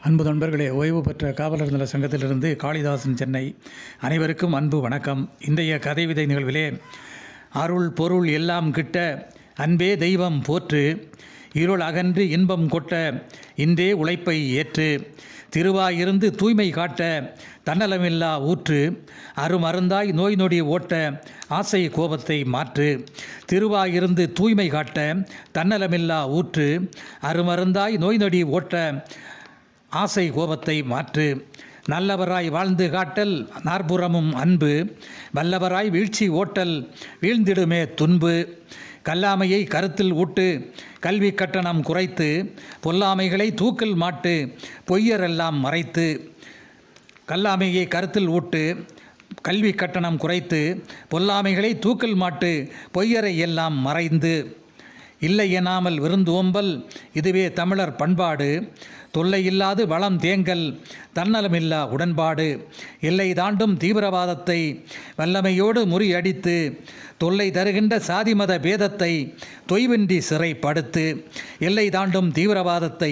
அன்பு நண்பர்களே, ஓய்வு பெற்ற காவலர் நல சங்கத்திலிருந்து காளிதாசன், சென்னை. அனைவருக்கும் அன்பு வணக்கம். இன்றைய கதை விதை நிகழ்விலே அருள் பொருள் எல்லாம் கிட்ட அன்பே தெய்வம் போற்று, இருள் அகன்று இன்பம் கொட்ட இன்றே உழைப்பை ஏற்று, திருவாயிருந்து தூய்மை காட்ட தன்னலமில்லா ஊற்று, அருமருந்தாய் நோய் நொடி ஓட்ட ஆசை கோபத்தை மாற்று. திருவாயிருந்து தூய்மை காட்ட தன்னலமில்லா ஊற்று, அருமருந்தாய் நோய் நொடி ஓட்ட ஆசை கோபத்தை மாற்று. நல்லவராய் வாழ்ந்து காட்டல் நாற்புறமும் அன்பு, வல்லவராய் வீழ்ச்சி ஓட்டல் வீழ்ந்திடுமே துன்பு. கல்லாமையை கருத்தில் ஊட்டு கல்வி கட்டணம் குறைத்து, பொல்லாமைகளை தூக்கில் மாட்டு பொய்யரெல்லாம் மறைத்து. கல்லாமையை கருத்தில் ஊட்டு கல்வி கட்டணம் குறைத்து, பொல்லாமைகளை தூக்கில் மாட்டு பொய்யரை எல்லாம் மறைந்து. இல்லை எனாமல் விருந்து ஓம்பல் இதுவே தமிழர் பண்பாடு, தொல்லை இல்லாது வளம் தேங்கல் தன்னலமில்லா உடன்பாடு. எல்லை தாண்டும் தீவிரவாதத்தை வல்லமையோடு முறியடித்து, தொல்லை தருகின்ற சாதி மத பேதத்தை தொய்வின்றி சிறைப்படுத்து. எல்லை தாண்டும் தீவிரவாதத்தை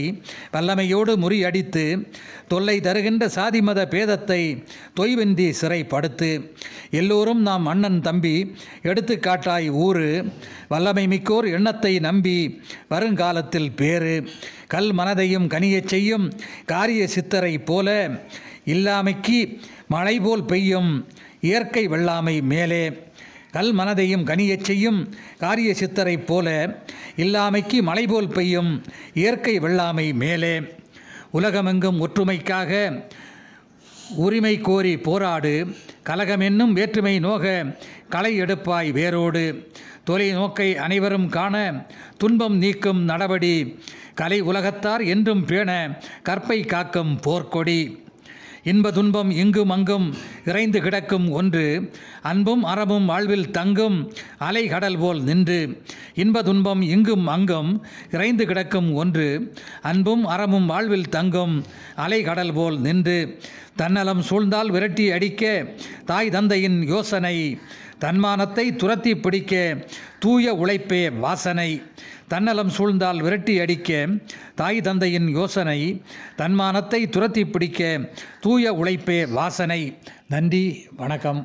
வல்லமையோடு முறியடித்து, தொல்லை தருகின்ற சாதி மத பேதத்தை தொய்வின்றி சிறைப்படுத்து. எல்லோரும் நாம் அண்ணன் தம்பி எடுத்துக்காட்டாய் ஊறு, வல்லமை மிக்கோர் எண்ணத்தை நம்பி வருங்காலத்தில் பேறு. கல் மனதையும் கனியச் செய்யும் காரிய சித்தரை போல, இல்லாமைக்கு மழை போல் பெய்யும் இயற்கை வெள்ளாமை மேலே. கல் மனதையும் கனியச் செய்யும் காரிய சித்தரை போல, இல்லாமைக்கு மழை போல் பெய்யும் இயற்கை வெள்ளாமை மேலே. உலகமெங்கும் ஒற்றுமைக்காக உரிமை கோரி போராடு, கலகமென்னும் வேற்றுமை நோக களை எடுப்பாய் வேரோடு. தொலைநோக்கை அனைவரும் காண துன்பம் நீக்கும் நடவடி, கலை உலகத்தார் என்றும் பேண கற்பை காக்கும் போர்க்கொடி. இன்ப துன்பம் இங்கும் அங்கும் இறைந்து கிடக்கும் ஒன்று, அன்பும் அறமும் வாழ்வில் தங்கும் அலை கடல் போல் நின்று. இன்ப துன்பம் இங்கும் அங்கும் இறைந்து கிடக்கும் ஒன்று, அன்பும் அறமும் வாழ்வில் தங்கும் அலை கடல் போல் நின்று. தன்னலம் சூழ்ந்தால் விரட்டி அடிக்க தாய் தந்தையின் யோசனை, தன்மானத்தை துரத்தி பிடிக்க தூய உழைப்பே வாசனை. தன்னலம் சூழ்ந்தால் விரட்டி அடிக்க தாய் தந்தையின் யோசனை, தன்மானத்தை துரத்தி பிடிக்க தூய உழைப்பே வாசனை. நன்றி, வணக்கம்.